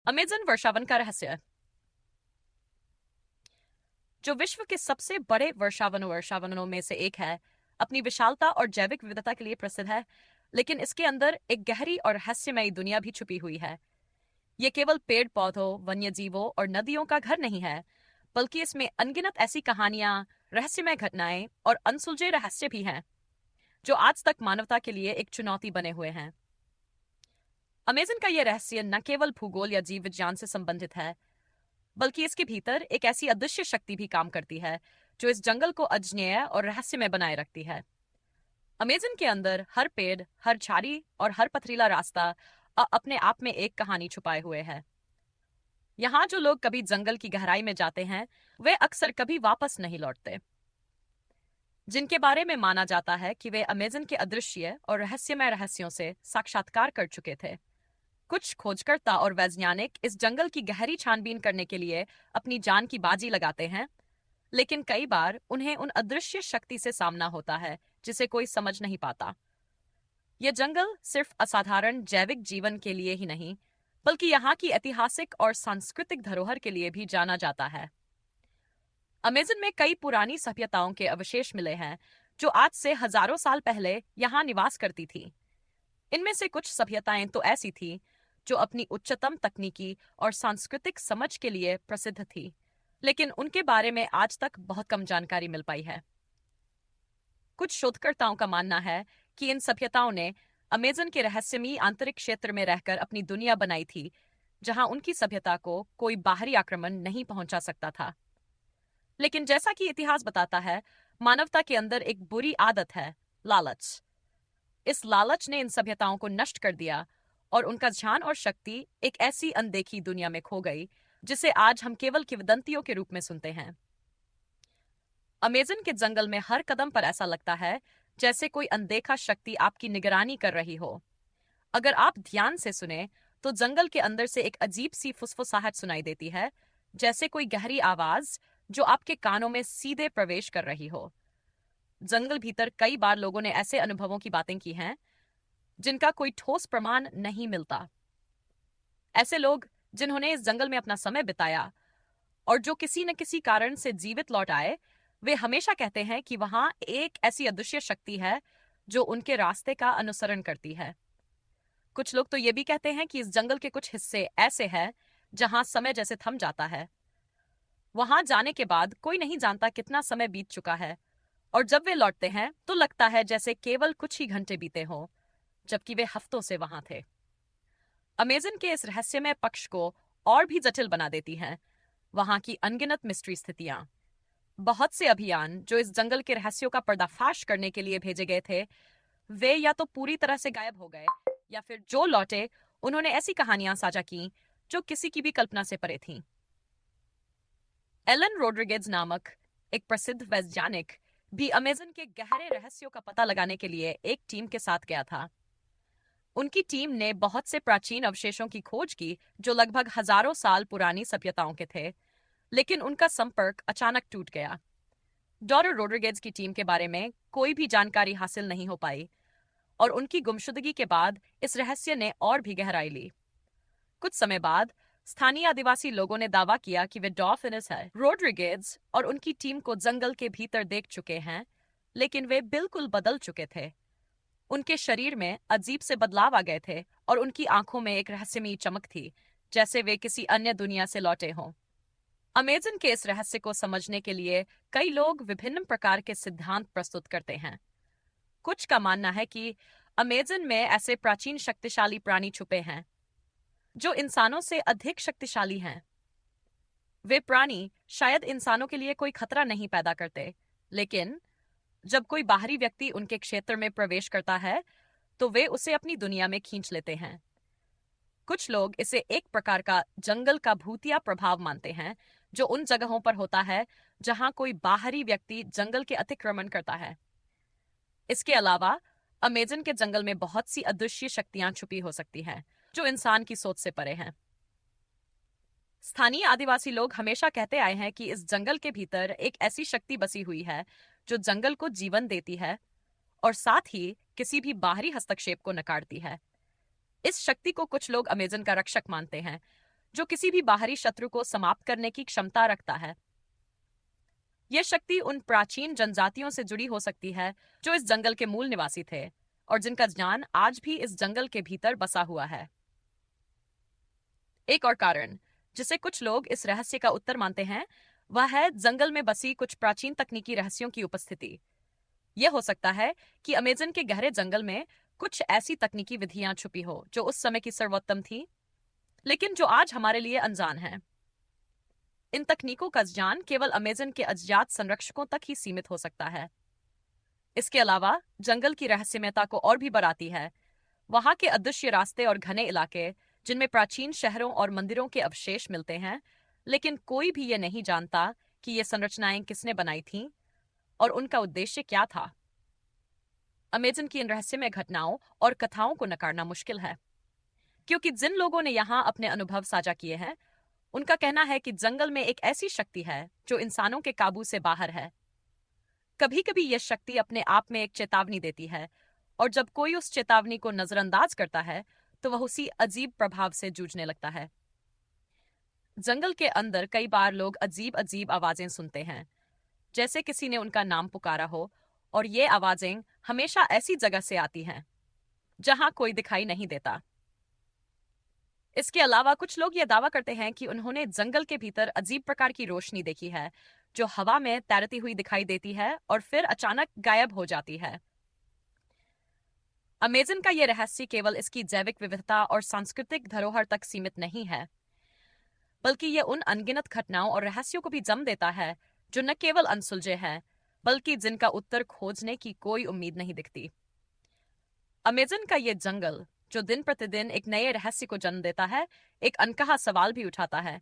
Amazon वर्षावन का रहस्य। जो विश्व के सबसे बड़े वर्षावनों में से एक है, अपनी विशालता और जैविक विविधता के लिए प्रसिद्ध है। लेकिन इसके अंदर एक गहरी और रहस्यमयी दुनिया भी छुपी हुई है। ये केवल पेड़ पौधों, वन्य जीवों और नदियों का घर नहीं है, बल्कि इसमें अनगिनत ऐसी कहानियां, रहस्यमय घटनाएं और अनसुलझे रहस्य भी हैं, जो आज तक मानवता के लिए एक चुनौती बने हुए हैं। अमेज़न का यह रहस्य न केवल भूगोल या जीव विज्ञान से संबंधित है, बल्कि इसके भीतर एक ऐसी अदृश्य शक्ति भी काम करती है, जो इस जंगल को अज्ञेय और रहस्यमय बनाए रखती है। अमेज़न के अंदर हर पेड़, हर झाड़ी और हर पथरीला रास्ता अपने आप में एक कहानी छुपाए हुए है। यहाँ जो लोग कभी जंगल की गहराई में जाते हैं, वे अक्सर कभी वापस नहीं लौटते। जिनके बारे में माना जाता है कि वे अमेज़न के अदृश्य और रहस्यमय रहस्यों से साक्षात्कार कर चुके थे। कुछ खोजकर्ता और वैज्ञानिक इस जंगल की गहरी छानबीन करने के लिए अपनी जान की बाजी लगाते हैं, लेकिन कई बार उन्हें उन अदृश्य शक्ति से सामना होता है जिसे कोई समझ नहीं पाता। यह जंगल सिर्फ असाधारण जैविक जीवन के लिए ही नहीं, बल्कि यहाँ की ऐतिहासिक और सांस्कृतिक धरोहर के लिए भी जाना जाता है। अमेज़न में कई पुरानी सभ्यताओं के अवशेष मिले हैं, जो आज से हजारों साल पहले यहाँ निवास करती थी। इनमें से कुछ सभ्यताएं तो ऐसी थी जो अपनी उच्चतम तकनीकी और सांस्कृतिक समझ के लिए प्रसिद्ध थी, लेकिन उनके बारे में आज तक बहुत कम जानकारी मिल पाई है। कुछ शोधकर्ताओं का मानना है कि इन सभ्यताओं ने अमेज़न के रहस्यमयी आंतरिक क्षेत्र में रहकर अपनी दुनिया बनाई थी, जहां उनकी सभ्यता को कोई बाहरी आक्रमण नहीं पहुंचा सकता था। लेकिन जैसा कि इतिहास बताता है, मानवता के अंदर एक बुरी आदत है, लालच। इस लालच ने इन सभ्यताओं को नष्ट कर दिया और उनका ध्यान और शक्ति एक ऐसी अनदेखी दुनिया में खो गई, जिसे आज हम केवल किंवदंतियों के रूप में सुनते हैं। अमेज़न के जंगल में हर कदम पर ऐसा लगता है जैसे कोई अनदेखा शक्ति आपकी निगरानी कर रही हो। अगर आप ध्यान से सुने, तो जंगल के अंदर से एक अजीब सी फुसफुसाहट सुनाई देती है, जैसे कोई गहरी आवाज जो आपके कानों में सीधे प्रवेश कर रही हो। जंगल भीतर कई बार लोगों ने ऐसे अनुभवों की बातें की हैं, जिनका कोई ठोस प्रमाण नहीं मिलता। ऐसे लोग जिन्होंने इस जंगल में अपना समय बिताया और जो किसी न किसी कारण से जीवित लौट आए, वे हमेशा कहते हैं कि वहां एक ऐसी अदृश्य शक्ति है जो उनके रास्ते का अनुसरण करती है। कुछ लोग तो ये भी कहते हैं कि इस जंगल के कुछ हिस्से ऐसे हैं जहां समय जैसे थम जाता है। वहां जाने के बाद कोई नहीं जानता कितना समय बीत चुका है, और जब वे लौटते हैं तो लगता है जैसे केवल कुछ ही घंटे बीते हों, जबकि वे हफ्तों से वहां थे। अमेज़न के इस रहस्यमय पक्ष को और भी जटिल बना देती हैं वहां की अनगिनत मिस्ट्री स्थितियां। बहुत से अभियान जो इस जंगल के रहस्यों का पर्दाफाश करने के लिए भेजे गए थे, वे या तो पूरी तरह से गायब हो गए, या फिर जो लौटे उन्होंने ऐसी कहानियां साझा की जो किसी की भी कल्पना से परे थीं। एलन रोड्रिगेज नामक एक प्रसिद्ध वैज्ञानिक भी अमेज़न के गहरे रहस्यों का पता लगाने के लिए एक टीम के साथ गया था। उनकी टीम ने बहुत से प्राचीन अवशेषों की खोज की जो लगभग हजारों साल पुरानी सभ्यताओं के थे, लेकिन उनका संपर्क अचानक टूट गया। डॉक्टर रोड्रिगेज की टीम के बारे में कोई भी जानकारी हासिल नहीं हो पाई, और उनकी गुमशुदगी के बाद इस रहस्य ने और भी गहराई ली। कुछ समय बाद स्थानीय आदिवासी लोगों ने दावा किया कि वे डॉल्फिनस है। रोड्रिगेज और उनकी टीम को जंगल के भीतर देख चुके हैं, लेकिन वे बिल्कुल बदल चुके थे। उनके शरीर में अजीब से बदलाव आ गए थे और उनकी आंखों में एक रहस्यमयी चमक थी, जैसे वे किसी अन्य दुनिया से लौटे हों। अमेज़न के इस रहस्य को समझने के लिए कई लोग विभिन्न प्रकार के सिद्धांत प्रस्तुत करते हैं। कुछ का मानना है कि अमेज़न में ऐसे प्राचीन शक्तिशाली प्राणी छुपे हैं जो इंसानों से अधिक शक्तिशाली हैं। वे प्राणी शायद इंसानों के लिए कोई खतरा नहीं पैदा करते, लेकिन जब कोई बाहरी व्यक्ति उनके क्षेत्र में प्रवेश करता है, तो वे उसे अपनी दुनिया में खींच लेते हैं। कुछ लोग इसे एक प्रकार का जंगल का भूतिया प्रभाव मानते हैं, जो उन जगहों पर होता है जहां कोई बाहरी व्यक्ति जंगल के अतिक्रमण करता है। इसके अलावा अमेज़न के जंगल में बहुत सी अदृश्य शक्तियां छुपी हो सकती हैं, जो इंसान की सोच से परे हैं। स्थानीय आदिवासी लोग हमेशा कहते आए हैं कि इस जंगल के भीतर एक ऐसी शक्ति बसी हुई है जो जंगल को जीवन देती है और साथ ही किसी भी बाहरी हस्तक्षेप को नकारती है। इस शक्ति को कुछ लोग अमेज़न का रक्षक मानते हैं, जो किसी भी बाहरी शत्रु को समाप्त करने की क्षमता रखता है। यह शक्ति उन प्राचीन जनजातियों से जुड़ी हो सकती है जो इस जंगल के मूल निवासी थे और जिनका ज्ञान आज भी इस जंगल के भीतर बसा हुआ है। एक और कारण जिसे कुछ लोग इस रहस्य का उत्तर मानते हैं वह है जंगल में बसी कुछ प्राचीन तकनीकी रहस्यों की उपस्थिति। यह हो सकता है कि अमेजन के गहरे जंगल में कुछ ऐसी तकनीकी विधियां छुपी हो जो उस समय की सर्वोत्तम थी, लेकिन जो आज हमारे लिए अनजान है। इन तकनीकों का ज्ञान केवल अमेजन के अज्ञात संरक्षकों तक ही सीमित हो सकता है। इसके अलावा जंगल की रहस्यमयता को और भी बढ़ाती है वहां के अदृश्य रास्ते और घने इलाके, जिनमें प्राचीन शहरों और मंदिरों के अवशेष मिलते हैं, लेकिन कोई भी ये नहीं जानता कि ये संरचनाएं किसने बनाई थीं और उनका उद्देश्य क्या था। अमेजन की इन रहस्यमय घटनाओं और कथाओं को नकारना मुश्किल है, क्योंकि जिन लोगों ने यहाँ अपने अनुभव साझा किए हैं उनका कहना है कि जंगल में एक ऐसी शक्ति है जो इंसानों के काबू से बाहर है। कभी कभी यह शक्ति अपने आप में एक चेतावनी देती है, और जब कोई उस चेतावनी को नजरअंदाज करता है तो वह उसी अजीब प्रभाव से जूझने लगता है। जंगल के अंदर कई बार लोग अजीब अजीब आवाजें सुनते हैं, जैसे किसी ने उनका नाम पुकारा हो, और ये आवाजें हमेशा ऐसी जगह से आती हैं जहां कोई दिखाई नहीं देता। इसके अलावा कुछ लोग यह दावा करते हैं कि उन्होंने जंगल के भीतर अजीब प्रकार की रोशनी देखी है जो हवा में तैरती हुई दिखाई देती है और फिर अचानक गायब हो जाती है। अमेजन का यह रहस्य केवल इसकी जैविक विविधता और सांस्कृतिक धरोहर तक सीमित नहीं है, बल्कि यह उन अनगिनत घटनाओं और रहस्यों को भी जन्म देता है जो न केवल अनसुलझे हैं बल्कि जिनका उत्तर खोजने की कोई उम्मीद नहीं दिखती। अमेजन का यह जंगल जो दिन प्रतिदिन एक नए रहस्य को जन्म देता है, एक अनकहा सवाल भी उठाता है।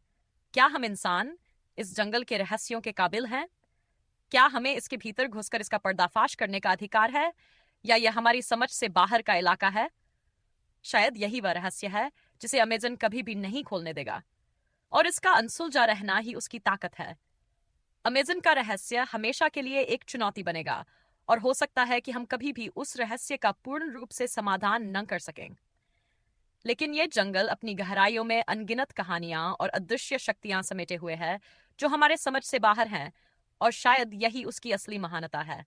क्या हम इंसान इस जंगल के रहस्यों के काबिल हैं? क्या हमें इसके भीतर घुसकर इसका पर्दाफाश करने का अधिकार है, या यह हमारी समझ से बाहर का इलाका है? शायद यही वह रहस्य है जिसे अमेजन कभी भी नहीं खोलने देगा, और इसका अनसुलझा रहना ही उसकी ताकत है। अमेजन का रहस्य हमेशा के लिए एक चुनौती बनेगा, और हो सकता है कि हम कभी भी उस रहस्य का पूर्ण रूप से समाधान न कर सकें। लेकिन यह जंगल अपनी गहराइयों में अनगिनत कहानियां और अदृश्य शक्तियां समेटे हुए है जो हमारे समझ से बाहर हैं, और शायद यही उसकी असली महानता है।